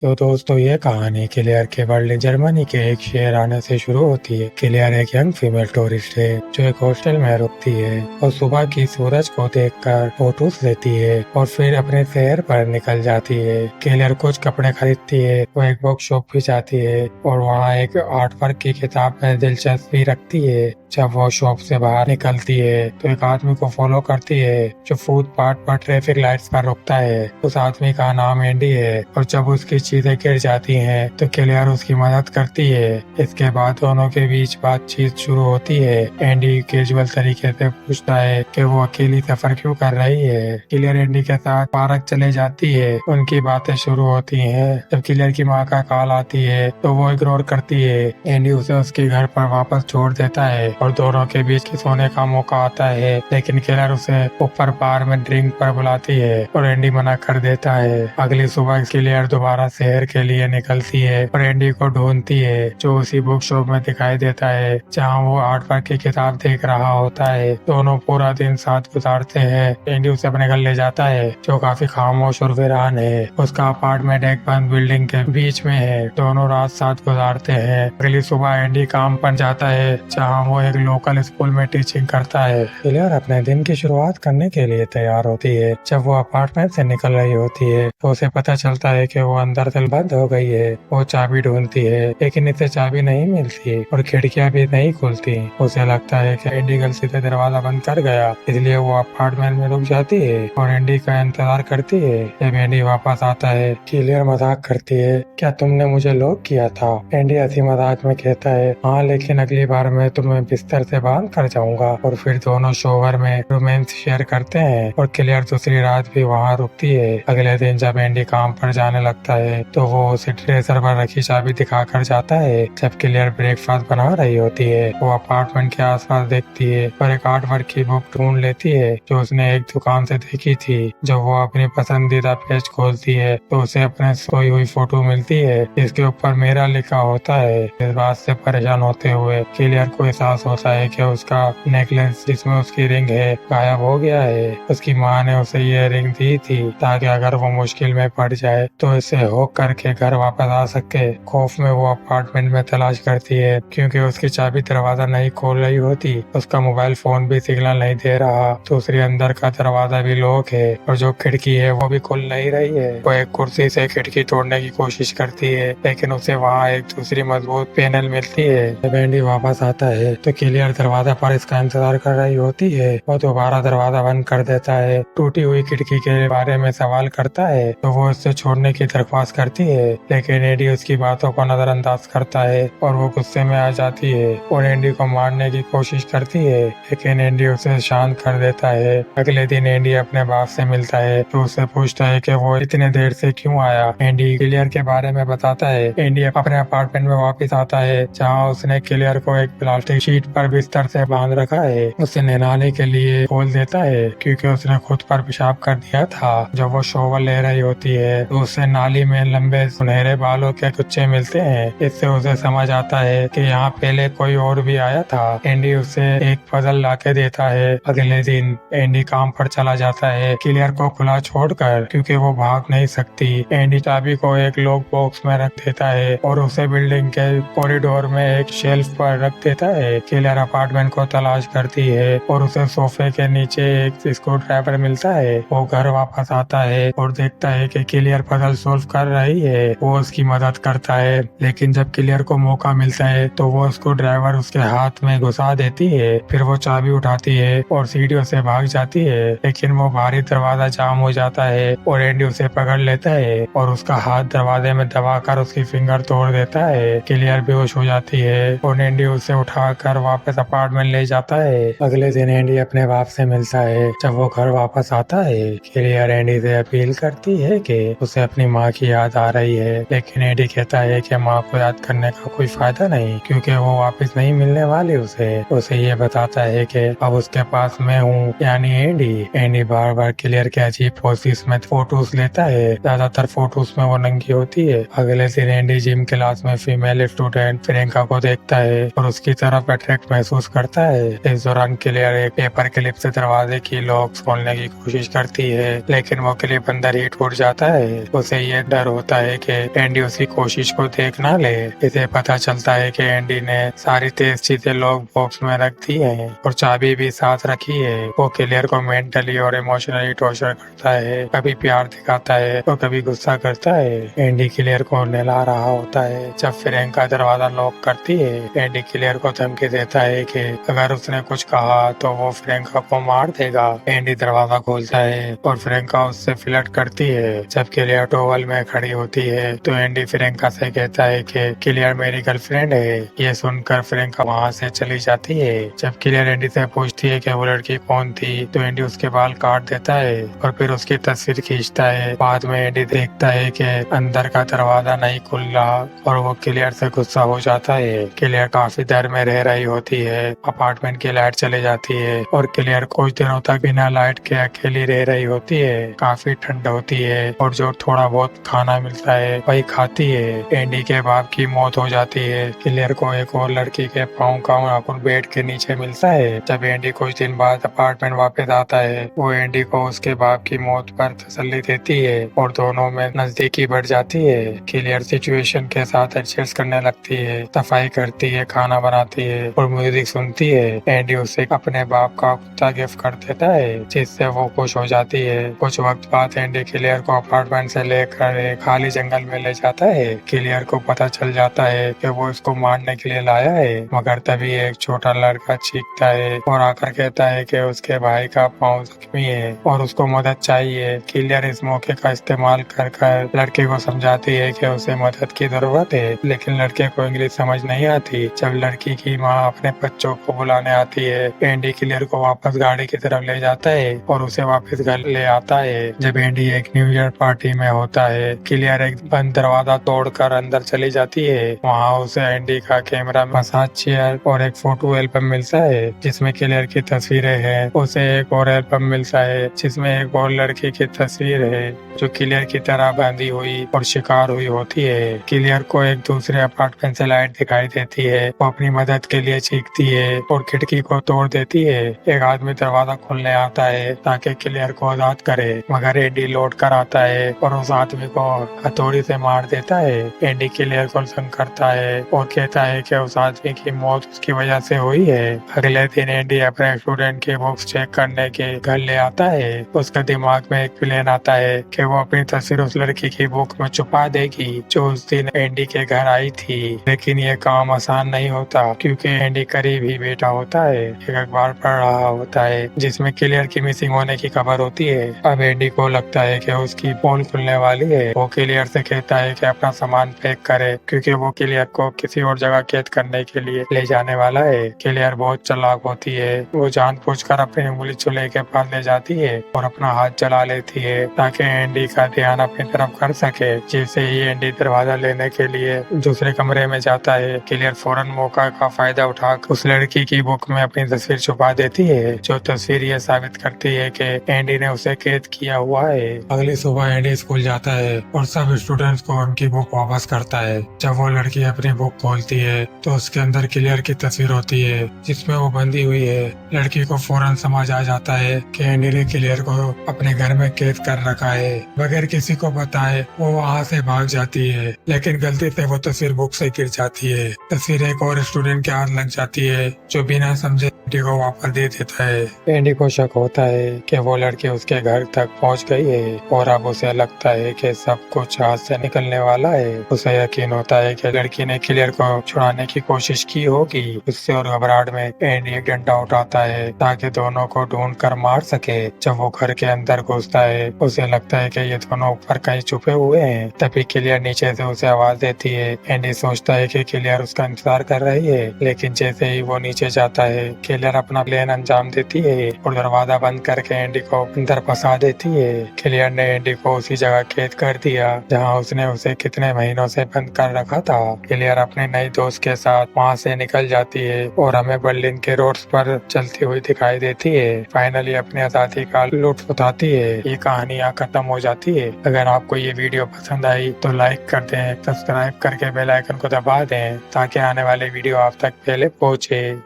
तो दोस्तों ये कहानी क्लियर के बर्लिन जर्मनी के एक शहर आने से शुरू होती है। क्लियर एक यंग फीमेल टूरिस्ट है जो एक हॉस्टल में रुकती है और सुबह की सूरज को देखकर फोटोज लेती है और फिर अपने शहर पर निकल जाती है। क्लियर कुछ कपड़े खरीदती है, वो एक बुक शॉप भी जाती है और वहाँ एक आर्ट वर्क की किताब में दिलचस्पी रखती है। जब वो शॉप से बाहर निकलती है तो एक आदमी को फॉलो करती है जो फुटपाथ पर ट्रैफिक लाइट्स पर रुकता है। उस आदमी का नाम एंडी है और जब उसकी चीजें गिर जाती हैं तो क्लियर उसकी मदद करती है। इसके बाद दोनों के बीच बातचीत शुरू होती है। एंडी कैजुअल तरीके से पूछता है कि वो अकेली सफर क्यों कर रही है। क्लियर एंडी के साथ पार्क चले जाती है, उनकी बातें शुरू होती हैं। जब क्लियर की माँ का कॉल आती है तो वो इग्नोर करती है। एंडी उसे उसके घर पर वापस छोड़ देता है और दोनों के बीच की सोने का मौका आता है, लेकिन क्लियर उसे ऊपर बार में ड्रिंक पर बुलाती है और एंडी मना कर देता है। अगली सुबह क्लियर दोबारा शहर के लिए निकलती है और एंडी को ढूंढती है जो उसी बुक शॉप में दिखाई देता है जहाँ वो आर्ट वर्क की किताब देख रहा होता है। दोनों पूरा दिन साथ गुजारते हैं। एंडी उसे अपने घर ले जाता है जो काफी खामोश और वीरान है। उसका अपार्टमेंट एक बंद बिल्डिंग के बीच में है। दोनों रात साथ गुजारते हैं। अगली सुबह एंडी काम पर जाता है जहाँ वो एक लोकल स्कूल में टीचिंग करता है। क्लियर अपने दिन की शुरुआत करने के लिए तैयार होती है। जब वो अपार्टमेंट से निकल रही होती है तो उसे पता चलता है कि वो अंदर से बंद हो गई है। वो चाबी ढूंढती है लेकिन इसे चाबी नहीं मिलती और खिड़कियां भी नहीं खुलती। उसे लगता है कि एंडी गलती से दरवाजा बंद कर गया, इसलिए वो अपार्टमेंट में रुक जाती है और एंडी का इंतजार करती है। जब एंडी वापस आता है क्लियर मजाक करती है, क्या तुमने मुझे लॉक किया था? एंडी हंसी मजाक में कहता है, हाँ लेकिन अगली बार मैं तुम्हें बिस्तर से बांध कर जाऊंगा। और फिर दोनों शोवर में रोमांस शेयर करते हैं और क्लियर दूसरी रात भी वहाँ रुकती है। अगले दिन जब एंडी काम पर जाने लगता है तो वो उसे ड्रेसर पर रखी चाबी दिखाकर जाता है। जब क्लियर ब्रेकफास्ट बना रही होती है वो अपार्टमेंट के आसपास देखती है और एक आर्ट वर्क की बुक ढूंढ लेती है जो उसने एक दुकान से देखी थी। जब वो अपनी पसंदीदा पेज खोलती है तो उसे अपने सोई हुई फोटो मिलती है जिसके ऊपर मेरा लिखा होता है। इस बात से परेशान होते हुए क्लियर को एहसास होता है कि उसका नेकलेस जिसमें उसकी रिंग है गायब हो गया है। उसकी माँ ने उसे ये रिंग दी थी ताकि अगर वो मुश्किल में पड़ जाए तो इसे होक करके घर वापस आ सके। खौफ में वो अपार्टमेंट में तलाश करती है क्योंकि उसकी चाबी दरवाजा नहीं खोल रही होती। उसका मोबाइल फोन भी सिग्नल नहीं दे रहा। दूसरी अंदर का दरवाजा भी लॉक है और जो खिड़की है वो भी खुल नहीं रही है। वो एक कुर्सी से खिड़की तोड़ने की कोशिश करती है लेकिन उसे वहाँ एक दूसरी मजबूत पैनल मिलती है। जब एंडी वापस आता है तो क्लियर दरवाजा पर इसका इंतजार कर रही होती है। वो दोबारा दरवाजा बंद कर देता है, टूटी हुई खिड़की के बारे में सवाल करता है तो वो उससे छोड़ने की दरख्वास्त करती है, लेकिन एंडी उसकी बातों को नजरअंदाज करता है और वो गुस्से में आ जाती है और एंडी को मारने की कोशिश करती है, लेकिन एंडी उसे शांत कर देता है। अगले दिन एंडी अपने बाप से मिलता है तो उससे पूछता है कि वो इतने देर से क्यों आया। एंडी क्लियर के बारे में बताता है। एंडी अपने अपार्टमेंट में वापस आता है जहाँ उसने क्लियर को एक प्लास्टिक शीट पर बिस्तर से बांध रखा है। उसे नहलाने के लिए खोल देता है क्योंकि उसने खुद पर पेशाब कर दिया था। जब वो शॉवर ले रही होती है तो उसे नाली में लंबे सुनहरे बालों के गुच्छे मिलते हैं। इससे उसे समझ आता है कि यहाँ पहले कोई और भी आया था। एंडी उसे एक पजल लाके देता है। अगले दिन एंडी काम पर चला जाता है क्लियर को खुला छोड़कर क्योंकि वो भाग नहीं सकती। एंडी चाबी को एक लॉक बॉक्स में रख देता है और उसे बिल्डिंग के कॉरिडोर में एक शेल्फ पर रख देता है। क्लियर अपार्टमेंट को तलाश करती है और उसे सोफे के नीचे एक स्क्रू ड्राइवर मिलता है। वो घर वापस आता है और देखता है कि क्लियर पजल सॉल्व कर रही है। वो उसकी मदद करता है, लेकिन जब क्लियर को मौका मिलता है तो वो स्क्रू ड्राइवर उसके हाथ में घुसा देती है। फिर वो चाबी उठाती है और सीढ़ियों से भाग जाती है, लेकिन वो भारी दरवाजा जाम हो जाता है और एंडी उसे पकड़ लेता है और उसका हाथ दरवाजे में दबाकर उसकी फिंगर तोड़ देता है। क्लियर बेहोश हो जाती है और एंडी उसे उठाकर वापस अपार्टमेंट ले जाता है। अगले दिन एंडी अपने बाप से मिलता है। जब वो घर वापस आता है क्लियर एंडी से अपील करती है कि उसे अपनी माँ की याद आ रही है, लेकिन एंडी कहता है कि माँ को याद करने का कोई फायदा नहीं क्योंकि वो वापस नहीं मिलने वाली। उसे ये बताता है कि अब उसके पास मैं हूँ, यानी एंडी। एंडी बार बार क्लियर के अजीब पोजेस में फोटोज लेता है। ज्यादातर फोटोज में वो नंगी होती है। अगले दिन एंडी जिम क्लास में फीमेल स्टूडेंट प्रियंका को देखता है और उसकी तरफ अट्रैक्ट अट्रैक्ट महसूस करता है। इस दौरान क्लियर एक पेपर क्लिप से दरवाजे की लॉक खोलने की कोशिश करती है, लेकिन वो क्लिप अंदर ही टूट जाता है। उसे ये डर होता है कि एंडी उसकी कोशिश को देख ना ले। इसे पता चलता है कि एंडी ने सारी तेज चीजें लॉक बॉक्स में रख दी है और चाबी भी साथ रखी है। वो क्लियर को मेंटली और इमोशनली टॉर्चर करता है, कभी प्यार दिखाता है और कभी गुस्सा करता है। एंडी क्लियर को नहला रहा होता है जब फ्रैंक का दरवाजा लॉक करती है। एंडी क्लियर को धमकी देता है कि अगर उसने कुछ कहा तो वो फ्रैंका को मार देगा। एंडी दरवाजा खोलता है और फ्रैंका उससे फ्लर्ट करती है। जब क्लियर टॉवल में खड़ी होती है तो एंडी फ्रैंका से कहता है कि क्लियर मेरी गर्लफ्रेंड है। ये सुनकर फ्रैंका वहाँ से चली जाती है। जब क्लियर एंडी से पूछती है कि वो लड़की कौन थी तो एंडी उसके बाल काट देता है और फिर उसकी तस्वीर खींचता है। बाद में एंडी देखता है कि अंदर का दरवाजा नहीं खुल रहा और वो क्लियर से गुस्सा हो जाता है। क्लियर काफी डर में रह रही होती है। अपार्टमेंट की लाइट चली जाती है और क्लियर कुछ दिनों तक बिना लाइट के अकेली रह रही होती है। काफी ठंड होती है और जो थोड़ा बहुत खाना मिलता है वही खाती है। एंडी के बाप की मौत हो जाती है। क्लियर को एक और लड़की के पाँव का नाखून बेड के नीचे मिलता है। जब एंडी कुछ दिन बाद अपार्टमेंट वापस आता है वो एंडी को उसके बाप की मौत पर तसल्ली देती है और दोनों में नजदीकी बढ़ जाती है। क्लियर सिचुएशन के साथ एडजस्ट करने लगती है, सफाई करती है, खाना बनाती है और म्यूजिक सुनती है। एंडी उसे अपने बाप का कुत्ता गिफ्ट कर देता है जिससे वो खुश हो जाती है। कुछ वक्त बाद एंडी क्लियर को अपार्टमेंट से लेकर एक खाली जंगल में ले जाता है। क्लियर को पता चल जाता है कि वो इसको मारने के लिए लाया है, मगर तभी एक छोटा लड़का चीखता है और आकर कहता है कि उसके भाई का पाँव जख्मी है और उसको मदद चाहिए। क्लियर इस मौके का इस्तेमाल कर लड़के को समझाती है कि उसे मदद की जरूरत है, लेकिन लड़के को इंग्लिश समझ नहीं आती। जब लड़की की माँ अपने बच्चों को बुलाने आती है एंडी क्लियर को वापस गाड़ी की तरफ ले जाता है और उसे वापस घर ले आता है। जब एंडी एक न्यू ईयर पार्टी में होता है क्लियर एक बंद दरवाजा तोड़कर अंदर चली जाती है। वहाँ उसे एंडी का कैमरा, मसाज चेयर और एक फोटो एल्बम मिलता है जिसमें क्लियर की तस्वीरें हैं। उसे एक और एल्बम मिलता है जिसमें एक और लड़की की तस्वीर है जो क्लियर की तरह बंधी हुई और शिकार हुई होती है। क्लियर को एक दूसरे अपार्टमेंट से लाइट दिखाई देती है। वो अपनी मदद के लिए चीखती है और खिड़की को तोड़ देती है। एक आदमी दरवाजा खोलने आता है ताकि क्लियर को आजाद करे, मगर एंडी लौट कर आता है और उस आदमी को हथौड़ी से मार देता है। एंडी क्लियर को तंग करता है और कहता है कि उस आदमी की मौत उसकी वजह से हुई है। अगले दिन एंडी अपने स्टूडेंट की बुक्स चेक करने के घर ले आता है। उसका दिमाग में एक प्लान आता है कि वो अपनी तस्वीर उस लड़की की बुक में छुपा देगी जो उस दिन एंडी के घर आई थी। लेकिन ये काम आसान नहीं होता क्योंकि एंडी करीब ही बैठा होता है, एक अखबार पढ़ रहा होता है जिसमें क्लियर की मिसिंग होने की खबर होती है। अब एंडी को लगता है कि उसकी पोल खुलने वाली है। वो क्लियर से कहता है कि अपना सामान पैक करे क्योंकि वो क्लियर को किसी और जगह कैद करने के लिए ले जाने वाला है। क्लियर बहुत चालाक होती है। वो जानबूझकर अपनी उंगली चूल्हे के पास ले जाती है और अपना हाथ जला लेती है ताकि एंडी का ध्यान अपनी तरफ कर सके। जैसे ही एंडी दरवाजा लेने के लिए दूसरे कमरे में जाता है क्लियर फौरन मौका का फायदा उठा उस लड़की की बुक में अपनी तस्वीर छुपा देती है, जो तस्वीर ये साबित करती है कि एंडी ने उसे कैद किया हुआ है। अगली सुबह एंडी स्कूल जाता है और सब स्टूडेंट्स को उनकी बुक वापस करता है। जब वो लड़की अपनी बुक खोलती है तो उसके अंदर क्लियर की तस्वीर होती है जिसमें वो बंधी हुई है। लड़की को फौरन समझ आ जाता है कि एंडी ने क्लियर को अपने घर में कैद कर रखा है। बगैर किसी को बताए वो वहाँ से भाग जाती है, लेकिन गलती से वो तस्वीर बुक से गिर जाती है। तस्वीर एक और स्टूडेंट के हाथ लग जाती है जो बिना समझे एंडी को वापस दे देता है। एंडी को शक होता है कि वो लड़की उसके घर तक पहुंच गई है और अब उसे लगता है कि सब कुछ हाथ से निकलने वाला है। उसे यकीन होता है कि लड़की ने क्लियर को छुड़ाने की कोशिश की होगी। उससे और घबराहट में एंडी एक डंडा उठाता है ताकि दोनों को ढूंढ कर मार सके। जब वो घर के अंदर घुसता है उसे लगता है कि ये दोनों ऊपर कहीं छुपे हुए हैं। तभी क्लियर नीचे से उसे आवाज देती है। एंडी सोचता है कि क्लियर उसका इंतजार कर रही है, लेकिन जैसे ही वो नीचे जाता है क्लियर अपना प्लान अंजाम देती है और दरवाजा बंद करके एंडी को अंदर फंसा देती है। क्लियर ने एंडी को उसी जगह कैद कर दिया जहाँ उसने उसे कितने महीनों से बंद कर रखा था। क्लियर अपने नए दोस्त के साथ वहाँ से निकल जाती है और हमें बर्लिन के रोड्स पर चलती हुई दिखाई देती है। फाइनली अपने आजादी का लुत्फ उठाती है। ये कहानी यहाँ खत्म हो जाती है। अगर आपको ये वीडियो पसंद आई तो लाइक कर दें, सब्सक्राइब करके बेल आइकन को दबा दें ताकि आने वाले वीडियो आप तक पहले पहुँचे।